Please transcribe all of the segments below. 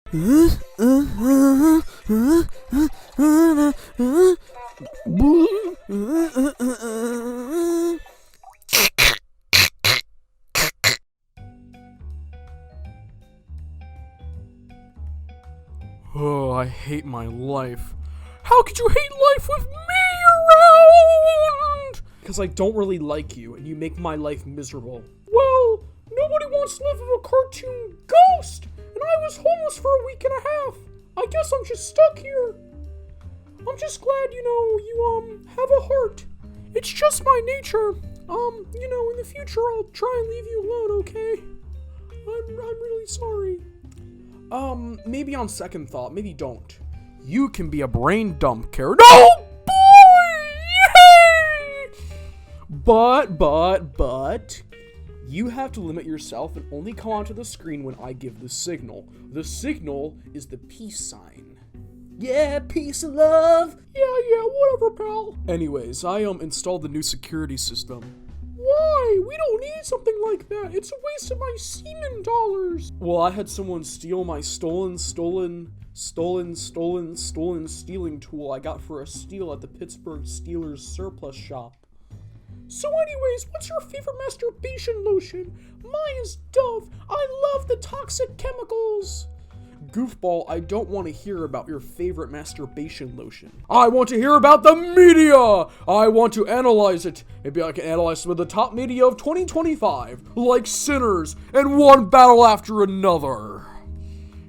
Oh, I hate my life. How could you hate life with me around? Because I don't really like you, and you make my life miserable. Well, nobody wants to live with a cartoon ghost, and I was homeless for a week and a half. I guess I'm just stuck here. I'm just glad, you have a heart. It's just my nature. In the future I'll try and leave you alone, okay? I'm really sorry. Maybe on second thought, maybe don't. You can be a brain dump character. No, boy! Yay! But, you have to limit yourself and only come onto the screen when I give the signal. The signal is the peace sign. Yeah, peace and love. Yeah, whatever, pal. Anyways, I installed the new security system. Why? We don't need something like that. It's a waste of my semen dollars. Well, I had someone steal my stealing tool I got for a steal at the Pittsburgh Steelers surplus shop. So anyways, what's your favorite masturbation lotion? Mine is Dove. I love the toxic chemicals. Goofball, I don't want to hear about your favorite masturbation lotion. I want to hear about the media! I want to analyze it. Maybe I can analyze some of the top media of 2025, like Sinners, and One Battle After Another.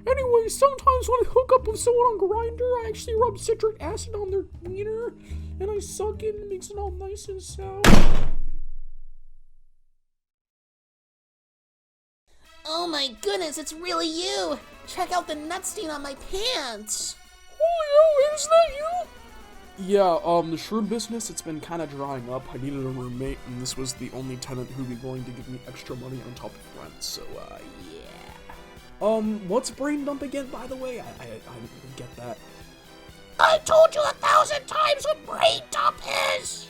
Anyway, sometimes when I hook up with someone on Grindr, I actually rub citric acid on their wiener, and I suck it and it makes it all nice and sour. Oh my goodness, it's really you! Check out the nut stain on my pants! Julio, is that you? Yeah, the shroom business, it's been kind of drying up. I needed a roommate, and this was the only tenant who'd be willing to give me extra money on top of rent, so, yeah. What's brain dump again, by the way? I didn't get that. I told you 1,000 times what brain dump is!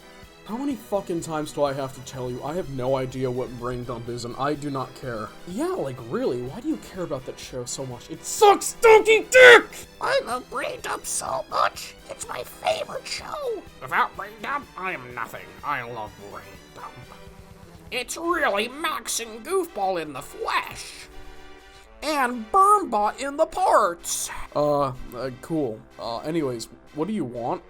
How many fucking times do I have to tell you? I have no idea what brain dump is, and I do not care. Yeah, like, really, why do you care about that show so much? It sucks, donkey dick! I love brain dump so much. It's my favorite show. Without brain dump, I am nothing. I love brain dump. It's really Max and Goofball in the flesh. And Burmbot in the parts. Cool. Anyways, what do you want?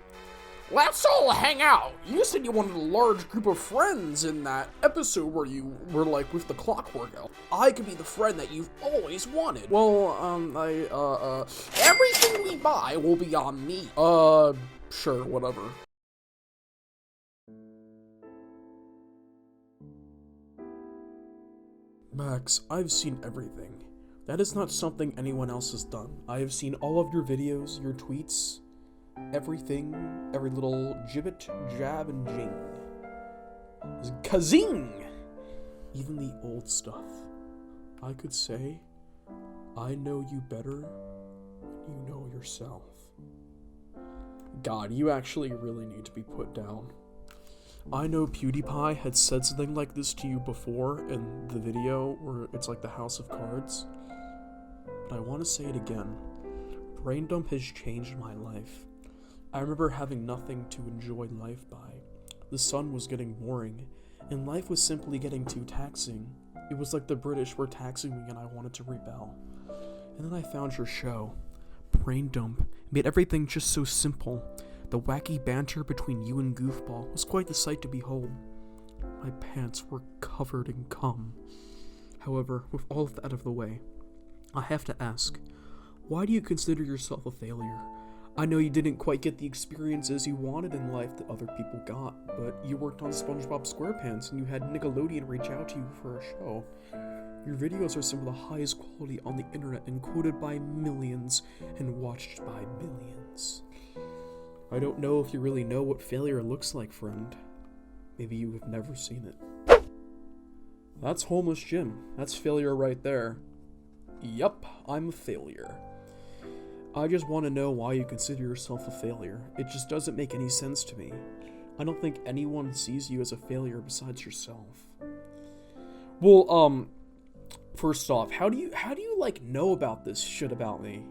Let's all hang out. You said you wanted a large group of friends in that episode where you were like with the clockwork elf. I could be the friend that you've always wanted. Well, everything we buy will be on me. Sure, whatever. Max, I've seen everything. That is not something anyone else has done. I have seen all of your videos, your tweets, everything, every little gibbet, jab, and jing. Kazing! Even the old stuff. I could say, I know you better than you know yourself. God, you actually really need to be put down. I know PewDiePie had said something like this to you before in the video where it's like the House of Cards, but I want to say it again. Brain dump has changed my life. I remember having nothing to enjoy life by. The sun was getting boring, and life was simply getting too taxing. It was like the British were taxing me and I wanted to rebel. And then I found your show. Brain dump. It made everything just so simple. The wacky banter between you and Goofball was quite the sight to behold. My pants were covered in cum. However, with all of that out of the way, I have to ask, why do you consider yourself a failure? I know you didn't quite get the experiences you wanted in life that other people got, but you worked on SpongeBob SquarePants and you had Nickelodeon reach out to you for a show. Your videos are some of the highest quality on the internet and quoted by millions and watched by billions. I don't know if you really know what failure looks like, friend. Maybe you have never seen it. That's Homeless Jim. That's failure right there. Yup, I'm a failure. I just want to know why you consider yourself a failure. It just doesn't make any sense to me. I don't think anyone sees you as a failure besides yourself. Well, First off, how do you like know about this shit about me?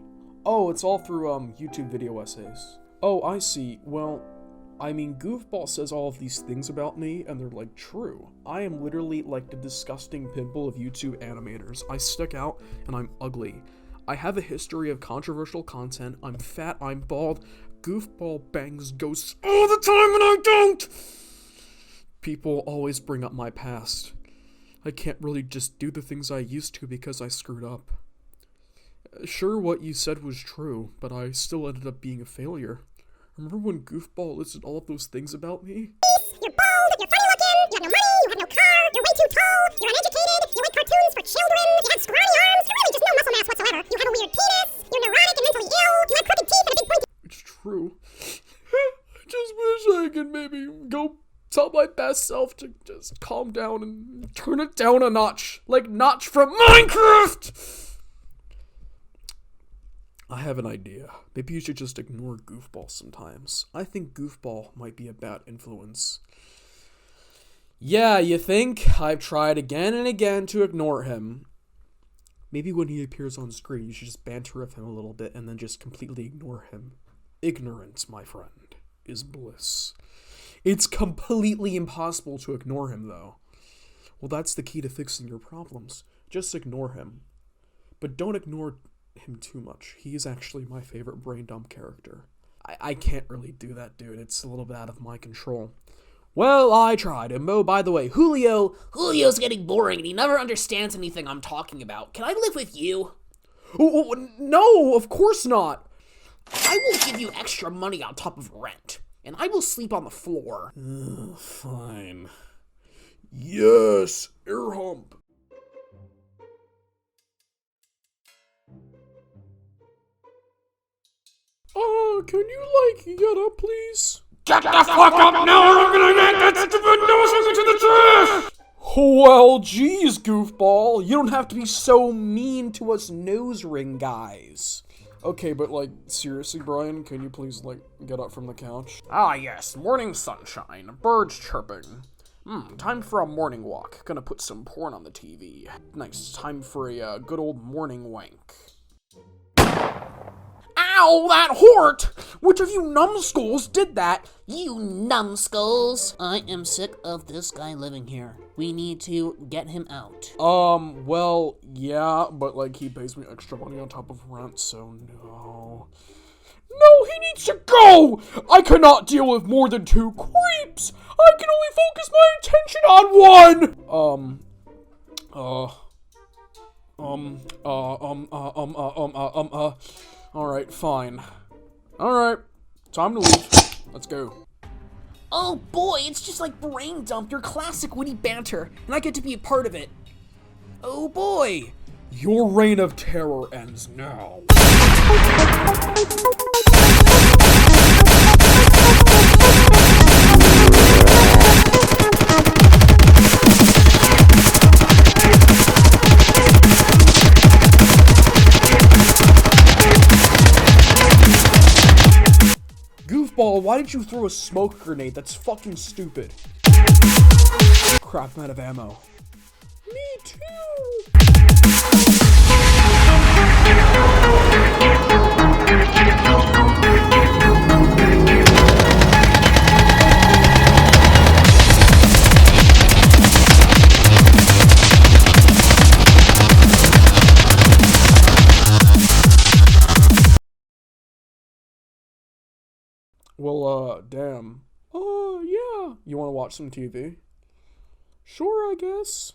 Oh, it's all through YouTube video essays. Oh, I see. Well, I mean, Goofball says all of these things about me, and they're like true. I am literally like the disgusting pimple of YouTube animators. I stick out, and I'm ugly. I have a history of controversial content. I'm fat. I'm bald. Goofball bangs ghosts all the time, and I don't. People always bring up my past. I can't really just do the things I used to because I screwed up. Sure, what you said was true, but I still ended up being a failure. Remember when Goofball listed all of those things about me? You're bald, you're funny looking, you have no money, you have no car, you're way too tall, you're uneducated, you like cartoons for children, you have scrawny arms, you're really just no muscle mass whatsoever. You have a weird penis, you're neurotic and mentally ill, you have crooked teeth and a big pointy... It's true. I just wish I could maybe go tell my best self to just calm down and turn it down a notch. Like Notch from Minecraft! I have an idea. Maybe you should just ignore Goofball sometimes. I think Goofball might be a bad influence. Yeah, you think? I've tried again and again to ignore him. Maybe when he appears on screen, you should just banter with him a little bit and then just completely ignore him. Ignorance, my friend, is bliss. It's completely impossible to ignore him, though. Well, that's the key to fixing your problems. Just ignore him. But don't ignore him too much. He is actually my favorite brain dump character. I can't really do that, dude. It's a little bit out of my control. Well, I tried. And oh, by the way, Julio's getting boring and he never understands anything I'm talking about. Can I live with you? Oh, no, of course not. I will give you extra money on top of rent, and I will sleep on the floor. Fine. Yes, air hump. Can you, like, get up, please? Get the fuck up now or I'm gonna yank that stupid nose into the trash! Well, geez, Goofball. You don't have to be so mean to us nose ring guys. Okay, but, like, seriously, Brian, can you please, like, get up from the couch? Ah yes, morning sunshine, birds chirping. Time for a morning walk. Gonna put some porn on the TV. Nice, time for a good old morning wank. Ow, that hurt! Which of you numbskulls did that? You numbskulls! I am sick of this guy living here. We need to get him out. Well, yeah, but, like, he pays me extra money on top of rent, so no. No, he needs to go! I cannot deal with more than 2 creeps! I can only focus my attention on one! Alright, fine. Alright, time to leave. Let's go. Oh boy, it's just like Brain Dump, your classic witty banter, and I get to be a part of it. Oh boy! Your reign of terror ends now. Goofball, why did you throw a smoke grenade? That's fucking stupid. Crap, I'm out of ammo. Me too! Well, damn. Yeah. You wanna watch some TV? Sure, I guess.